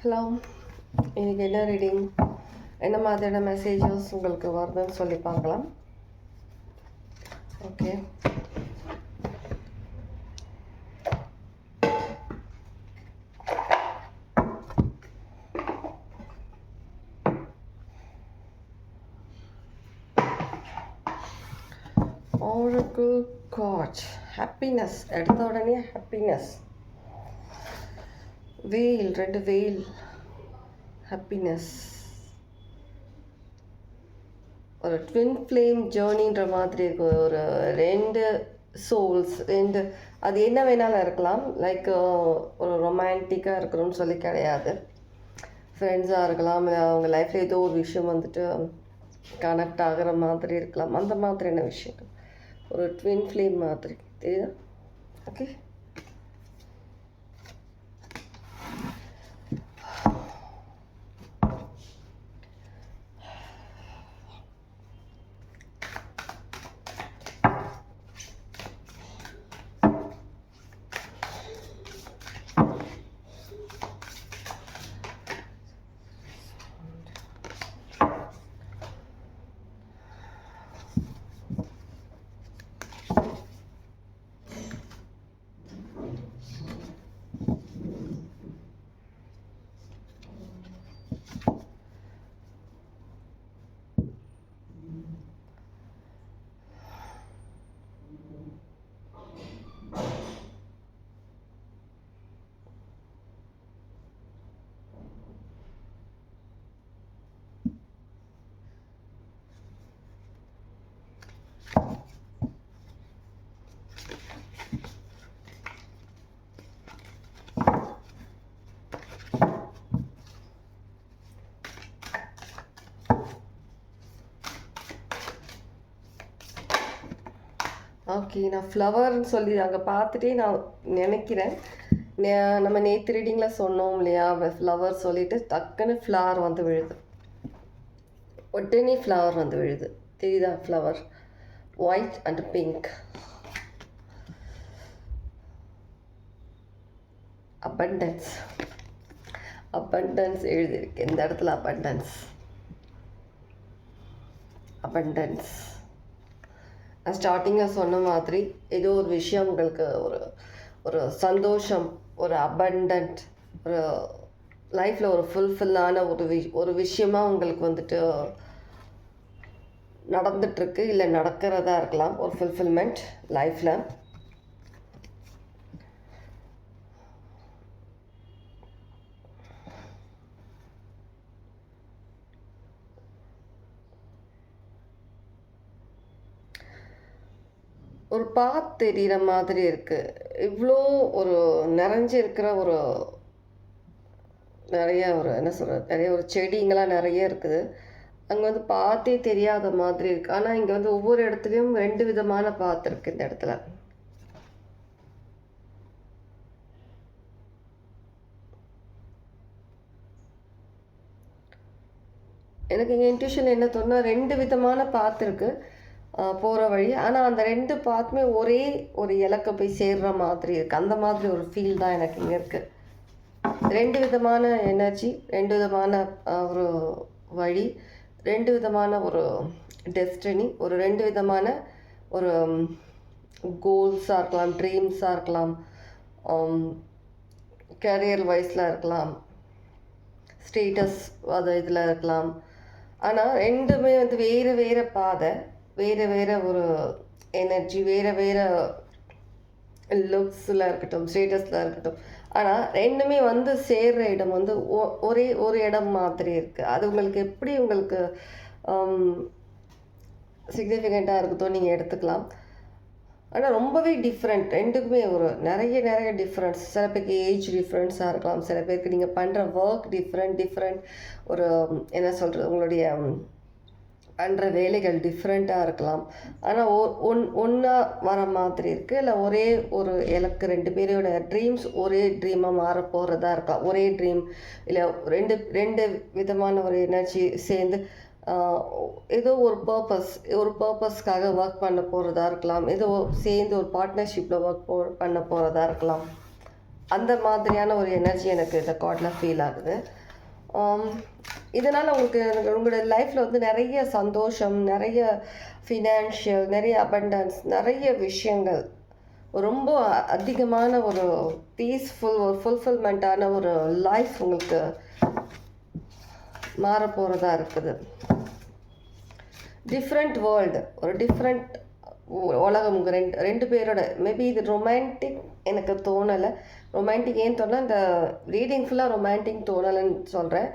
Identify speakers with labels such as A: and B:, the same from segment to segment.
A: Hello, இன்றைக்கி என்ன reading, என்ன மாதிரியான மெசேஜஸ் உங்களுக்கு வருதுன்னு சொல்லி பார்க்கலாம். Okay, Oracle cards. ஹாப்பினஸ் எடுத்த உடனே ஹாப்பினஸ். வெயில், ரெண்டு வெயில், ஹாப்பினஸ். ஒரு ட்வின் ஃப்ளேம் ஜேர்னின்ற மாதிரி இருக்கும். ஒரு ரெண்டு சோல்ஸ், அது என்ன வேணாலும் இருக்கலாம். லைக் ஒரு ரொமான்டிக்காக இருக்கணும்னு சொல்லி கிடையாது. ஃப்ரெண்ட்ஸாக இருக்கலாம், அவங்க லைஃப்பில் ஏதோ ஒரு விஷயம் வந்துட்டு கனெக்ட் ஆகிற மாதிரி இருக்கலாம். அந்த மாதிரியான விஷயங்கள் ஒரு ட்வின் ஃப்ளேம் மாதிரி தெரியுதா? Okay, okay. நான் ஃப்ளவர்னு சொல்லி அங்கே பார்த்துட்டே நான் நினைக்கிறேன், நம்ம நேற்று ரீடிங்கில் சொன்னோம் இல்லையா, ஃப்ளவர் சொல்லிட்டு டக்குன்னு ஃப்ளவர் வந்து விழுது. உடனே ஃப்ளவர் வந்து விழுது. தெரியுதா? Flower white and pink. Abundance, abundance எழுதியிருக்கு இந்த இடத்துல. Abundance, abundance. நான் ஸ்டார்டிங்கில் சொன்ன மாதிரி ஏதோ ஒரு விஷயம் உங்களுக்கு ஒரு சந்தோஷம், ஒரு அபண்டன்ட், ஒரு லைஃப்பில் ஒரு ஃபுல்ஃபில்லான ஒரு விஷயமாக உங்களுக்கு வந்துட்டு நடந்துகிட்ருக்கு, இல்லை நடக்கிறதா இருக்கலாம். ஒரு ஃபுல்ஃபில்மெண்ட் லைஃப்பில். ஒரு பாத் தெரிகிற மாதிரி இருக்குது. இவ்வளோ ஒரு நிறைஞ்சு இருக்கிற ஒரு நிறைய ஒரு என்ன சொல்கிறது, நிறைய ஒரு செடிங்களாம் நிறைய இருக்குது. அங்கே வந்து பாத்தே தெரியாத மாதிரி இருக்குது. ஆனால் இங்கே வந்து ஒவ்வொரு இடத்துலையும் ரெண்டு விதமான பாத்து இருக்குது இந்த இடத்துல. எனக்கு இங்கே இன்ட்யூஷன் என்ன தோணுன்னா, ரெண்டு விதமான பாத்து இருக்குது போகிற வழி. ஆனால் அந்த ரெண்டு பாத்துமே ஒரே ஒரு இலக்கை போய் சேர்ற மாதிரி இருக்குது. அந்த மாதிரி ஒரு ஃபீல் தான் எனக்கு இங்கே இருக்குது. ரெண்டு விதமான எனர்ஜி, ரெண்டு விதமான ஒரு வழி, ரெண்டு விதமான ஒரு டெஸ்டினி, ஒரு ரெண்டு விதமான ஒரு கோல்ஸாக இருக்கலாம், ட்ரீம்ஸாக இருக்கலாம், கேரியர் வைஸில் இருக்கலாம், ஸ்டேட்டஸ் அது இதில் இருக்கலாம். ஆனால் ரெண்டுமே வந்து வேறு வேறு பாதை, வேறு வேறு ஒரு எனர்ஜி, வேறு வேறு லுக்ஸில் இருக்கட்டும், ஸ்டேட்டஸில் இருக்கட்டும். ஆனால் ரெண்டுமே வந்து சேர்கிற இடம் வந்து ஒரே ஒரு இடம் மாதிரி இருக்குது. அது உங்களுக்கு எப்படி உங்களுக்கு சிக்னிஃபிகண்ட்டாக இருக்குதோ நீங்கள் எடுத்துக்கலாம். ஆனால் ரொம்பவே டிஃப்ரெண்ட் ரெண்டுக்குமே. ஒரு நிறைய டிஃப்ரென்ஸ். சில பேருக்கு ஏஜ் டிஃப்ரென்ஸாக இருக்கலாம், சில பேருக்கு நீங்கள் பண்ணுற ஒர்க் டிஃப்ரெண்ட் ஒரு என்ன சொல்கிறது, உங்களுடைய பண்ணுற வேலைகள் டிஃப்ரெண்ட்டாக இருக்கலாம். ஆனால் ஒன்றா வர மாதிரி இருக்குது. இல்லை ஒரே ஒரு இலக்கு, ரெண்டு பேரோட ட்ரீம்ஸ் ஒரே ட்ரீமாக மாற போகிறதா இருக்கலாம். ஒரே ட்ரீம் இல்லை ரெண்டு விதமான ஒரு எனர்ஜி சேர்ந்து ஏதோ ஒரு பர்பஸ்க்காக ஒர்க் பண்ண போகிறதா இருக்கலாம். ஏதோ சேர்ந்து ஒரு பார்ட்னர்ஷிப்பில் ஒர்க் பண்ண போகிறதா இருக்கலாம். அந்த மாதிரியான ஒரு எனர்ஜி எனக்கு இந்த கார்டில் ஃபீல் ஆகுது. இதனால் உங்களோட லைஃப்பில் வந்து நிறைய சந்தோஷம், நிறைய ஃபினான்ஷியல், நிறைய அபண்டன்ஸ், நிறைய விஷயங்கள், ரொம்ப அதிகமான ஒரு பீஸ்ஃபுல், ஒரு ஃபுல்ஃபில்மெண்ட்டான ஒரு லைஃப் உங்களுக்கு மாறப்போகிறதா இருக்குது. டிஃப்ரெண்ட் வேர்ல்டு, ஒரு டிஃப்ரெண்ட் உலகம் உங்கள் ரெண்டு பேரோட. மேபி இது ரொமான்டிக் எனக்கு தோணலை. ரொமான்டிக் ஏன் தோணலை, இந்த ரீடிங் ஃபுல்லாக ரொமான்டிக் தோணலைன்னு சொல்கிறேன்.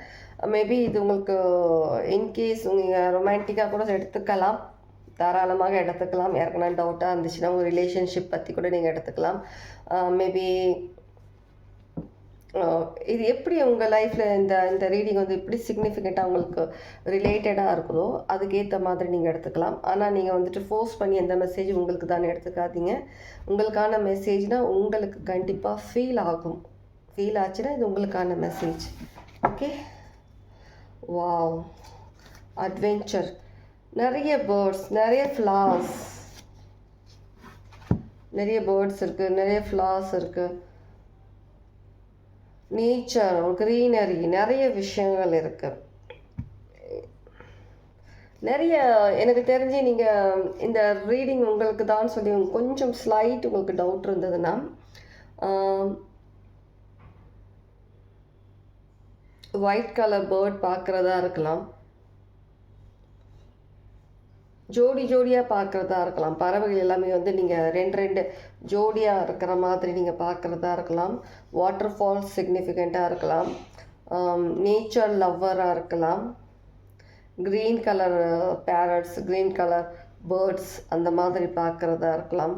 A: மேபி இது உங்களுக்கு இன்கேஸ் நீங்கள் ரொமான்டிக்காக கூட எடுத்துக்கலாம், தாராளமாக எடுத்துக்கலாம். யாருக்குன்னா டவுட்டாக இருந்துச்சுன்னா உங்கள் ரிலேஷன்ஷிப் பற்றி கூட நீங்கள் எடுத்துக்கலாம். மேபி இது எப்படி உங்கள் லைஃப்பில் இந்த ரீடிங் வந்து எப்படி சிக்னிஃபிகண்ட்டாக உங்களுக்கு ரிலேட்டடாக இருக்குதோ அதுக்கேற்ற மாதிரி நீங்கள் எடுத்துக்கலாம். ஆனால் நீங்கள் வந்துட்டு ஃபோர்ஸ் பண்ணி எந்த மெசேஜ் உங்களுக்கு தானே எடுத்துக்காதீங்க. உங்களுக்கான மெசேஜ்னால் உங்களுக்கு கண்டிப்பாக ஃபீல் ஆகும். ஃபீல் ஆச்சுன்னா இது உங்களுக்கான மெசேஜ். ஓகே, வாவ், அட்வென்ச்சர், நிறைய பேர்ட்ஸ், நிறைய ஃப்ளார்ஸ், நிறைய பேர்ட்ஸ் இருக்குது, நிறைய ஃப்ளார்ஸ் இருக்குது, நேச்சர், க்ரீனரி, நிறைய விஷயங்கள் இருக்குது. நிறைய எனக்கு தெரிஞ்சு நீங்கள் இந்த ரீடிங் உங்களுக்கு தான் சொல்லி கொஞ்சம் ஸ்லைட் உங்களுக்கு டவுட் இருந்ததுன்னா ஒயிட் கலர் பேர்ட் பார்க்குறதா இருக்கலாம், ஜோடியாக பார்க்குறதா இருக்கலாம். பறவைகள் எல்லாமே வந்து நீங்கள் ரெண்டு ஜோடியாக இருக்கிற மாதிரி நீங்கள் பார்க்குறதா இருக்கலாம். வாட்டர் ஃபால்ஸ் சிக்னிஃபிகண்ட்டாக இருக்கலாம், நேச்சர் லவ்வராக இருக்கலாம், green colour parrots, green colour birds அந்த மாதிரி பார்க்குறதா இருக்கலாம்.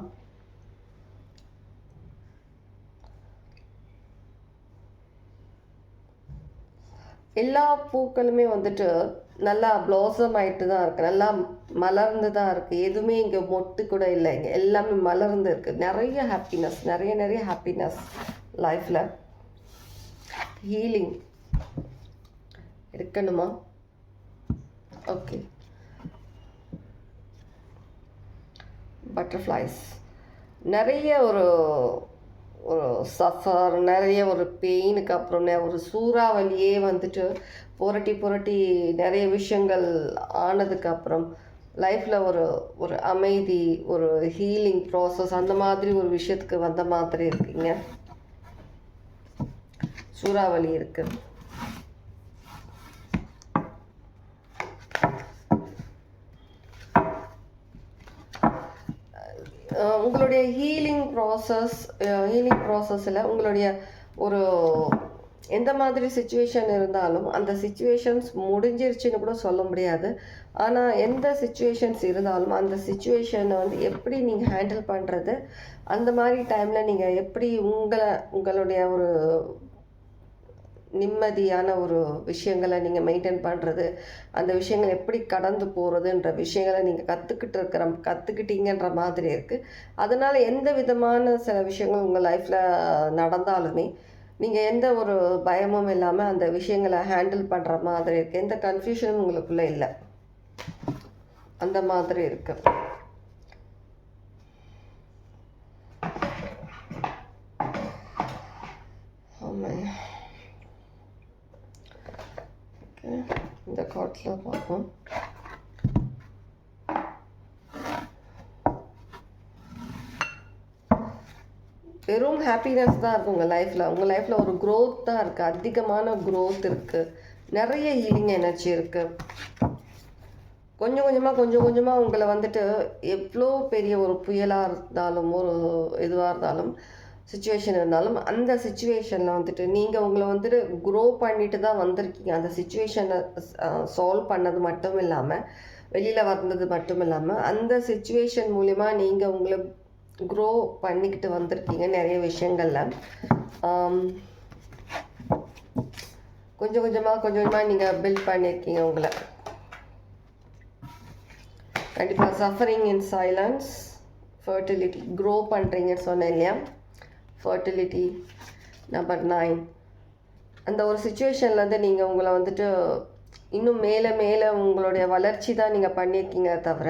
A: எல்லா பூக்களுமே வந்துட்டு நல்லா ப்ளாசம் ஆகிட்டு தான் இருக்குது, நல்லா மலர்ந்து தான் இருக்குது. எதுவுமே இங்கே மொட்டு கூட இல்லை, இங்கே எல்லாமே மலர்ந்து இருக்குது. நிறைய ஹாப்பினஸ், நிறைய ஹாப்பினஸ் லைஃப்பில். ஹீலிங் இருக்கணுமா? ஓகே, பட்டர்ஃப்ளைஸ், நிறைய ஒரு சஃபர், நிறைய ஒரு பெயினுக்கு அப்புறம் ஒரு சூறாவளியே வந்துட்டு புரட்டி நிறைய விஷயங்கள் ஆனதுக்கப்புறம் லைஃப்பில் ஒரு அமைதி, ஒரு ஹீலிங் ப்ராசஸ் அந்த மாதிரி ஒரு விஷயத்துக்கு வந்த மாதிரி இருக்குங்க. சூறாவளி இருக்கு. உங்களுடைய ஹீலிங் ப்ராசஸில் உங்களுடைய ஒரு எந்த மாதிரி சுச்சுவேஷன் இருந்தாலும் அந்த சுச்சுவேஷன்ஸ் முடிஞ்சிருச்சுன்னு கூட சொல்ல முடியாது. ஆனால் எந்த சுச்சுவேஷன்ஸ் இருந்தாலும் அந்த சுச்சுவேஷனை வந்து எப்படி நீங்கள் ஹேண்டில் பண்ணுறது, அந்த மாதிரி டைமில் நீங்கள் எப்படி உங்களுடைய ஒரு நிம்மதியான ஒரு விஷயங்களை நீங்கள் மெயின்டைன் பண்ணுறது, அந்த விஷயங்கள் எப்படி கடந்து போகிறதுன்ற விஷயங்களை நீங்கள் கற்றுக்கிட்டீங்கன்ற மாதிரி இருக்குது. அதனால் எந்த விதமான சில விஷயங்கள் உங்கள் லைஃப்பில் நடந்தாலுமே நீங்கள் எந்த ஒரு பயமும் இல்லாமல் அந்த விஷயங்களை ஹேண்டில் பண்ணுற மாதிரி இருக்குது. எந்த கன்ஃபியூஷனும் உங்களுக்குள்ளே இல்லை, அந்த மாதிரி இருக்குது. ஆமாம், இந்த கார்ட்ஸில் பார்ப்போம். வெறும் ஹாப்பினஸ் தான் இருக்குது உங்கள் லைஃப்பில் ஒரு க்ரோத் தான் இருக்குது, அதிகமான க்ரோத் இருக்குது, நிறைய ஹீலிங் எனர்ஜி இருக்குது. கொஞ்சம் கொஞ்சமாக உங்களை வந்துட்டு எவ்வளோ பெரிய ஒரு புயலாக இருந்தாலும், ஒரு இதுவாக இருந்தாலும், சுச்சுவேஷன் இருந்தாலும், அந்த சுச்சுவேஷனில் வந்துட்டு நீங்கள் உங்களை வந்துட்டு க்ரோ பண்ணிட்டு தான் வந்திருக்கீங்க. அந்த சுச்சுவேஷனை சால்வ் பண்ணது மட்டும் இல்லாமல், வெளியில் வந்தது மட்டும் இல்லாமல், அந்த சுச்சுவேஷன் மூலிமா நீங்கள் உங்களை க்ரோ பண்ணிக்கிட்டு வந்திருக்கீங்க நிறைய விஷயங்களில். கொஞ்சம் கொஞ்சமாக நீங்கள் பில்ட் பண்ணியிருக்கீங்க உங்களை. கண்டிப்பாக சஃபரிங் இன் சைலன்ஸ், ஃபர்டிலிட்டி, க்ரோ பண்ணுறீங்கன்னு சொன்னேன் இல்லையா, ஃபர்டிலிட்டி. நம்பர் 9, அந்த ஒரு சுச்சுவேஷன்லேருந்து நீங்கள் உங்களை வந்துட்டு இன்னும் மேலே உங்களுடைய வளர்ச்சி தான் நீங்கள் பண்ணியிருக்கீங்க தவிர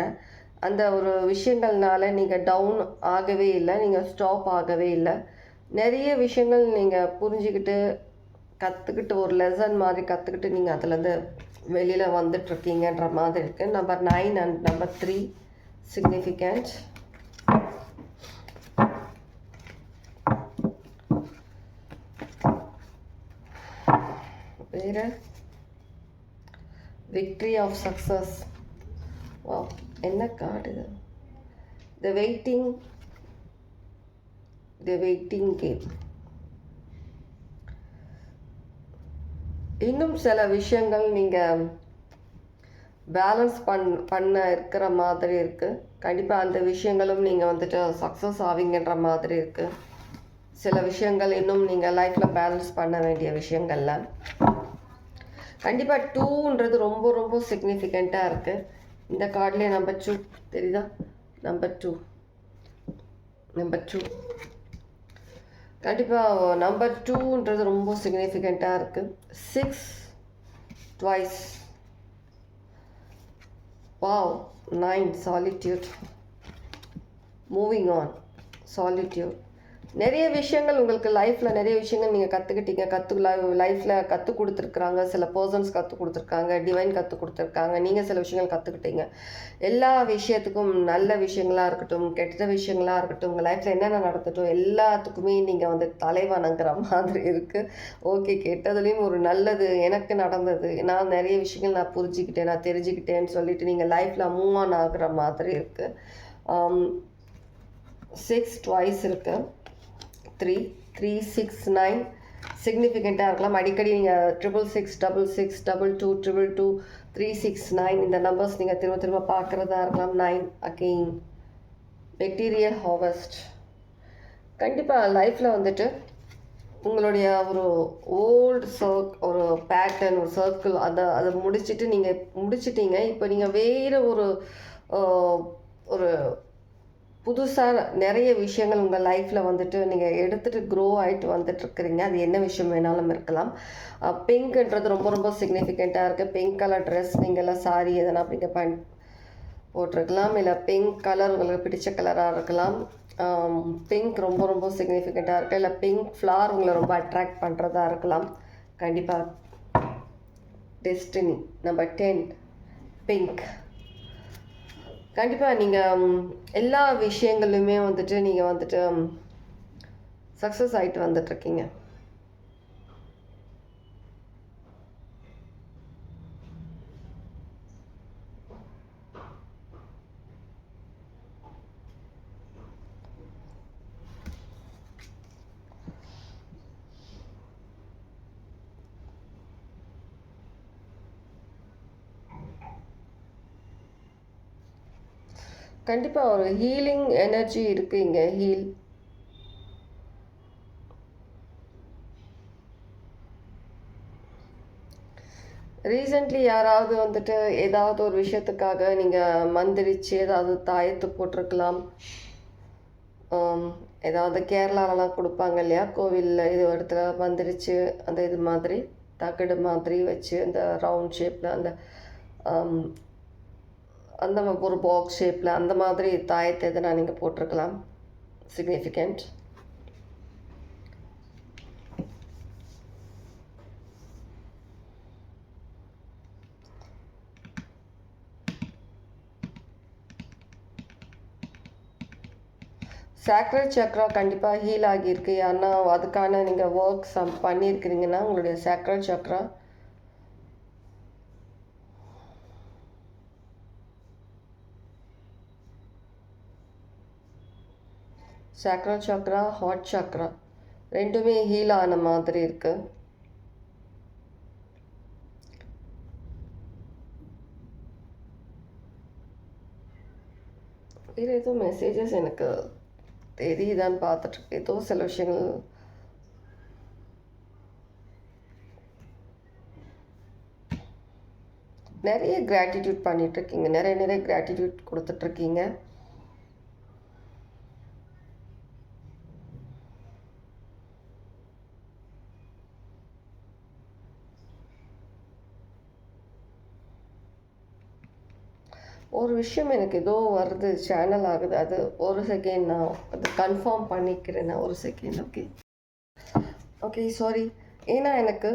A: அந்த ஒரு விஷயங்கள்னால நீங்கள் டவுன் ஆகவே இல்லை, நீங்கள் ஸ்டாப் ஆகவே இல்லை. நிறைய விஷயங்கள் நீங்கள் புரிஞ்சுக்கிட்டு கற்றுக்கிட்டு ஒரு லெசன் மாதிரி கற்றுக்கிட்டு நீங்கள் அதுலேருந்து வெளியில் வந்துட்டுருக்கீங்கன்ற மாதிரி இருக்குது. Number 9 and number 3 significant. வேறு விக்ட்ரி ஆஃப் சக்ஸஸ். வா, என்ன கார்டு இது? த வெயிட்டிங் கேம். இன்னும் சில விஷயங்கள் நீங்கள் பேலன்ஸ் பண்ண இருக்கிற மாதிரி இருக்குது. கண்டிப்பாக அந்த விஷயங்களும் நீங்கள் வந்துட்டு சக்ஸஸ் ஆவீங்கன்ற மாதிரி இருக்குது. சில விஷயங்கள் இன்னும் நீங்கள் லைஃப்பில் பேலன்ஸ் பண்ண வேண்டிய விஷயங்கள்ல கண்டிப்பாக 2ன்றது ரொம்ப ரொம்ப சிக்னிஃபிகண்ட்டாக இருக்குது. இந்த கார்ட்லேயே நம்பர் 2 தெரியுதா? நம்பர் 2 கண்டிப்பாக நம்பர் 2ன்றது ரொம்ப சிக்னிஃபிகண்ட்டாக இருக்குது. 6 twice. Wow. 9 solitude. Moving on. Solitude. நிறைய விஷயங்கள் உங்களுக்கு லைஃப்பில் நிறைய விஷயங்கள் நீங்கள் கற்றுக்கிட்டீங்க. லைஃப்பில் கற்றுக் கொடுத்துருக்குறாங்க. சில பர்சன்ஸ் கற்றுக் கொடுத்துருக்காங்க. டிவைன் கற்றுக் கொடுத்துருக்காங்க. நீங்கள் சில விஷயங்கள் கற்றுக்கிட்டீங்க. எல்லா விஷயத்துக்கும் நல்ல விஷயங்களாக இருக்கட்டும், கெட்ட விஷயங்களாக இருக்கட்டும், உங்கள் லைஃப்பில் என்னென்ன நடந்துட்டோம் எல்லாத்துக்குமே நீங்கள் வந்து தலைவணங்குற மாதிரி இருக்குது. ஓகே, கெட்டதுலேயும் ஒரு நல்லது எனக்கு நடந்தது, நான் நிறைய விஷயங்கள் நான் புரிஞ்சுக்கிட்டேன், நான் தெரிஞ்சுக்கிட்டேன்னு சொல்லிட்டு நீங்கள் லைஃப்பில் மூவ் ஆன் ஆகுற மாதிரி இருக்குது. 6 ட்வைஸ் இருக்குது. 3 6 9 சிக்னிஃபிகண்ட்டாக இருக்கலாம். அடிக்கடி நீங்கள் 666 66 22 22 369 இந்த நம்பர்ஸ் நீங்கள் திரும்ப திரும்ப பார்க்குறதா இருக்கலாம். 9 அகெயின். Material harvest. கண்டிப்பாக லைஃப்பில் வந்துட்டு உங்களுடைய ஒரு ஓல்டு ஒரு பேட்டர்ன், ஒரு சர்க்கிள் அதை முடிச்சிட்டீங்க. இப்போ நீங்கள் வேறு ஒரு புதுசாக நிறைய விஷயங்கள் உங்கள் லைஃப்பில் வந்துட்டு நீங்கள் எடுத்துகிட்டு க்ரோ ஆகிட்டு வந்துட்டுருக்குறீங்க. அது என்ன விஷயம் வேணாலும் இருக்கலாம். பிங்க்ன்றது ரொம்ப ரொம்ப சிக்னிஃபிகண்ட்டாக இருக்குது. பிங்க் கலர் ட்ரெஸ் நீங்கள் எல்லாம் சாரி எதனா அப்படிங்க போட்டிருக்கலாம். இல்லை பிங்க் கலர் உங்களுக்கு பிடிச்ச கலராக இருக்கலாம். பிங்க் ரொம்ப ரொம்ப சிக்னிஃபிகண்ட்டாக இருக்குது. இல்லை பிங்க் ஃப்ளார் உங்களை ரொம்ப அட்ராக்ட் பண்ணுறதா இருக்கலாம். கண்டிப்பாக டெஸ்டினி. Number 10 pink. கண்டிப்பாக நீங்கள் எல்லா விஷயங்களுமே வந்துட்டு நீங்கள் வந்துட்டு சக்ஸஸ் ஆகிட்டு வந்துட்டுருக்கீங்க. கண்டிப்பாக ஒரு ஹீலிங் எனர்ஜி இருக்குது இங்கே. ரீசெண்ட்லி யாராவது வந்துட்டு ஏதாவது ஒரு விஷயத்துக்காக நீங்கள் மந்திரிச்சு ஏதாவது தாயத்து போட்டிருக்கலாம். ஏதாவது கேரளாலலாம் கொடுப்பாங்க இல்லையா, கோவிலில் இது இடத்துல மந்திரிச்சு அந்த இது மாதிரி தகடு மாதிரி வச்சு அந்த ரவுண்ட் ஷேப்பில் அந்த ஒரு பாக்ஸ் ஷேப்பில் அந்த மாதிரி தாயத்தை எதனா நீங்கள் போட்டிருக்கலாம். சிக்னிஃபிகண்ட். சாக்ரல் சக்ரா கண்டிப்பாக ஹீல் ஆகியிருக்கு. யாருன்னா அதுக்கான நீங்கள் ஒர்க்ஸ் பண்ணியிருக்கிறீங்கன்னா உங்களுடைய sacral chakra sacral chakra, heart chakra ரெண்டுமே ஹீல் ஆன மாதிரி இருக்கு. வேறு எதுவும் மெசேஜஸ் எனக்கு தெரியுதான்னு பார்த்துட்ருக்கு. ஏதோ சில விஷயங்கள் நிறைய கிராட்டிடியூட் பண்ணிகிட்ருக்கீங்க, நிறைய கிராட்டிடியூட் கொடுத்துட்ருக்கீங்க. ஒரு விஷயம் எனக்கு ஏதோ வருது, சேனல் ஆகுது. அது ஒரு செகண்ட் நான் அது கன்ஃபார்ம் பண்ணிக்கிறேன். நான் ஒரு செகண்ட். ஓகே. Okay, sorry. ஏன்னா எனக்கு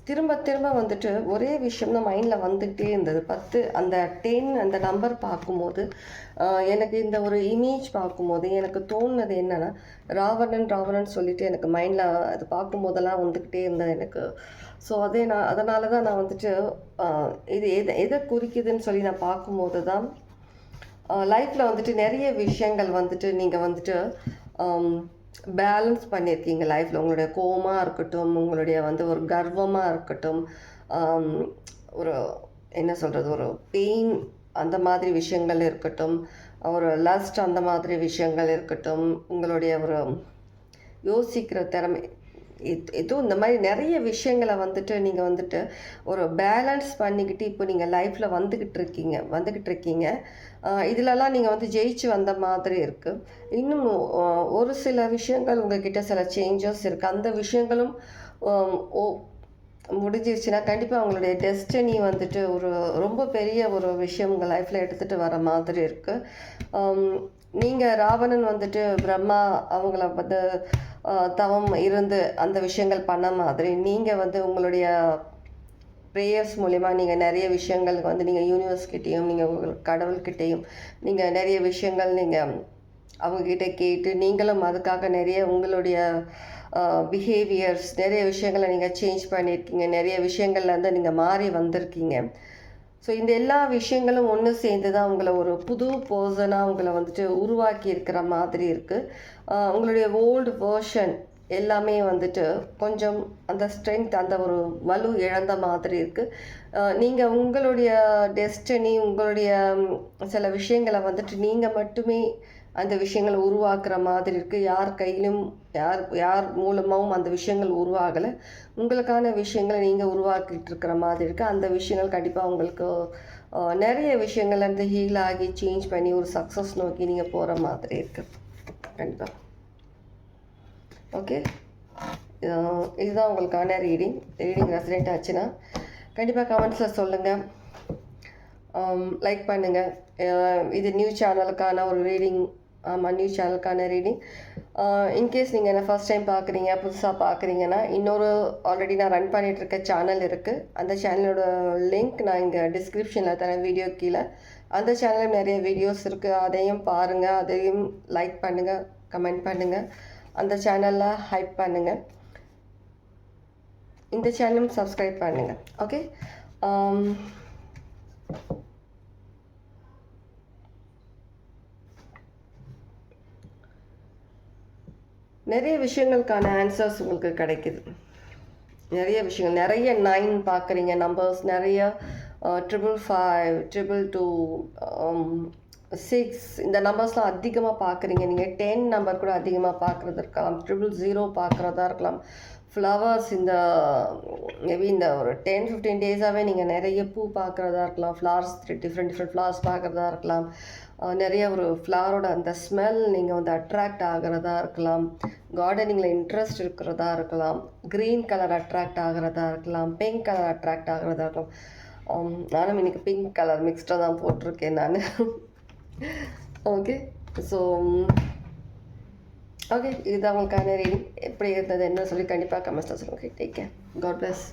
A: திரும்ப திரும்ப வந்துட்டு ஒரே விஷயம் தான் மைண்டில் வந்துகிட்டே இருந்தது. 10 அந்த 10 அந்த நம்பர் பார்க்கும்போது எனக்கு இந்த ஒரு இமேஜ் பார்க்கும்போது எனக்கு தோணுனது என்னென்னா, ராவணன் சொல்லிட்டு எனக்கு மைண்டில் அது பார்க்கும்போதெல்லாம் வந்துக்கிட்டே இருந்தது எனக்கு. ஸோ அதனால தான் நான் வந்துட்டு இது எதை குறிக்குதுன்னு சொல்லி நான் பார்க்கும்போது தான் லைஃப்பில் வந்துட்டு நிறைய விஷயங்கள் வந்துட்டு நீங்கள் வந்துட்டு பேலன்ஸ் பண்ணியிருக்கீங்க லைஃப்பில். உங்களுடைய கோவமாக இருக்கட்டும், உங்களுடைய வந்து ஒரு கர்வமாக இருக்கட்டும், ஒரு என்ன சொல்கிறது, ஒரு பெயின் அந்த மாதிரி விஷயங்கள் இருக்கட்டும், ஒரு லஸ்ட் அந்த மாதிரி விஷயங்கள் இருக்கட்டும், உங்களுடைய ஒரு யோசிக்கிற திறமை, எதுவும் இந்த மாதிரி நிறைய விஷயங்களை வந்துட்டு நீங்கள் வந்துட்டு ஒரு பேலன்ஸ் பண்ணிக்கிட்டு இப்போ நீங்கள் லைஃப்பில் வந்துக்கிட்டு இருக்கீங்க. இதிலலாம் நீங்கள் வந்து ஜெயிச்சு வந்த மாதிரி இருக்குது. இன்னும் ஒரு சில விஷயங்கள் உங்ககிட்ட சில சேஞ்சஸ் இருக்குது. அந்த விஷயங்களும் முடிஞ்சிருச்சுன்னா கண்டிப்பாக அவங்களுடைய டெஸ்டினி வந்துட்டு ஒரு ரொம்ப பெரிய ஒரு விஷயம் உங்கள் லைஃப்பில் எடுத்துகிட்டு வர மாதிரி இருக்குது. நீங்கள் ராவணன் வந்துட்டு பிரம்மா அவங்கள வந்து தவம் இருந்து அந்த விஷயங்கள் பண்ண மாதிரி நீங்கள் வந்து உங்களுடைய ப்ரேயர்ஸ் மூலிமா நீங்கள் நிறைய விஷயங்களுக்கு வந்து நீங்கள் யூனிவர்ஸ்கிட்டேயும் நீங்கள் உங்களுக்கு கடவுள்கிட்டேயும் நீங்கள் நிறைய விஷயங்கள் நீங்கள் அவங்கக்கிட்ட கேட்டு நீங்களும் அதுக்காக நிறைய உங்களுடைய பிஹேவியர்ஸ் நிறைய விஷயங்களை நீங்கள் சேஞ்ச் பண்ணியிருக்கீங்க. நிறைய விஷயங்கள்லேருந்து நீங்கள் மாறி வந்திருக்கீங்க. ஸோ இந்த எல்லா விஷயங்களும் ஒன்று சேர்ந்து தான் உங்களை ஒரு புது பர்சனாக உங்களை வந்துட்டு உருவாக்கி இருக்கிற மாதிரி இருக்குது. உங்களுடைய ஓல்டு வேர்ஷன் எல்லாமே வந்துட்டு கொஞ்சம் அந்த ஸ்ட்ரென்த் அந்த ஒரு வலு இழந்த மாதிரி இருக்குது. நீங்கள் உங்களுடைய டெஸ்டினி உங்களுடைய சில விஷயங்களை வந்துட்டு நீங்கள் மட்டுமே அந்த விஷயங்களை உருவாக்குற மாதிரி இருக்குது. யார் கையிலும் யார் மூலமாகவும் அந்த விஷயங்கள் உருவாகலை. உங்களுக்கான விஷயங்களை நீங்கள் உருவாக்கிட்டு இருக்கிற மாதிரி இருக்குது. அந்த விஷயங்கள் கண்டிப்பாக உங்களுக்கு நிறைய விஷயங்கள்லேருந்து ஹீல் ஆகி சேஞ்ச் பண்ணி ஒரு சக்ஸஸ் நோக்கி நீங்கள் போகிற மாதிரி இருக்குது கண்டிப்பாக. ஓகே, இதுதான் உங்களுக்கான ரீடிங் ரெசனேட் ஆச்சுன்னா கண்டிப்பாக கமெண்ட்ஸில் சொல்லுங்கள், லைக் பண்ணுங்கள். இது நியூ சேனலுக்கான ஒரு ரீடிங். ஆமாம், நியூ சேனலுக்கான ரீடிங். இன்கேஸ் நீங்கள் என்ன ஃபஸ்ட் டைம் பார்க்குறீங்க, புதுசாக பார்க்குறீங்கன்னா இன்னொரு ஆல்ரெடி நான் ரன் பண்ணிகிட்ருக்க சேனல் இருக்குது. அந்த சேனலோட லிங்க் நான் இங்கே டிஸ்கிரிப்ஷனில் தரேன், வீடியோ கீழே. அந்த சேனலில் நிறைய வீடியோஸ் இருக்குது, அதையும் பாருங்கள், அதையும் லைக் பண்ணுங்கள், கமெண்ட் பண்ணுங்கள், அந்த சேனலில் ஹைப் பண்ணுங்கள். இந்த சேனலும் சப்ஸ்கிரைப் பண்ணுங்கள். ஓகே, நிறைய விஷயங்களுக்கான ஆன்சர்ஸ் உங்களுக்கு கிடைக்குது. நிறைய விஷயங்கள், நிறைய 9 பார்க்குறீங்க நம்பர்ஸ், நிறைய 555, 222, 6 இந்த நம்பர்ஸ்லாம் அதிகமாக பார்க்குறீங்க. நீங்கள் 10 நம்பர் கூட அதிகமாக பார்க்குறது இருக்கலாம், 000 பார்க்குறதா இருக்கலாம். ஃப்ளவர்ஸ் இந்த மேபி இந்த ஒரு 10-15 டேஸாகவே நீங்கள் நிறைய பூ பார்க்குறதா இருக்கலாம். ஃப்ளவர்ஸ் டிஃப்ரெண்ட் ஃப்ளவர்ஸ் பார்க்குறதா இருக்கலாம். நிறைய ஒரு ஃப்ளவரோட அந்த ஸ்மெல் நீங்கள் வந்து அட்ராக்ட் ஆகிறதா இருக்கலாம். கார்டனிங்கில் இன்ட்ரெஸ்ட் இருக்கிறதா இருக்கலாம். க்ரீன் கலர் அட்ராக்ட் ஆகிறதா இருக்கலாம். பிங்க் கலர் அட்ராக்ட் ஆகிறதா இருக்கலாம். நானும் இன்றைக்கி பிங்க் கலர் மிக்ஸ்டாக தான் போட்டிருக்கேன் நான். ஓகே, ஸோ ஓகே, இதுதான் உங்களுக்கான ரீடிங். எப்படி இருந்தது என்ன சொல்லி கண்டிப்பாக கமெண்ட்ஸில் சொல்லுங்கள். Take care, God plus.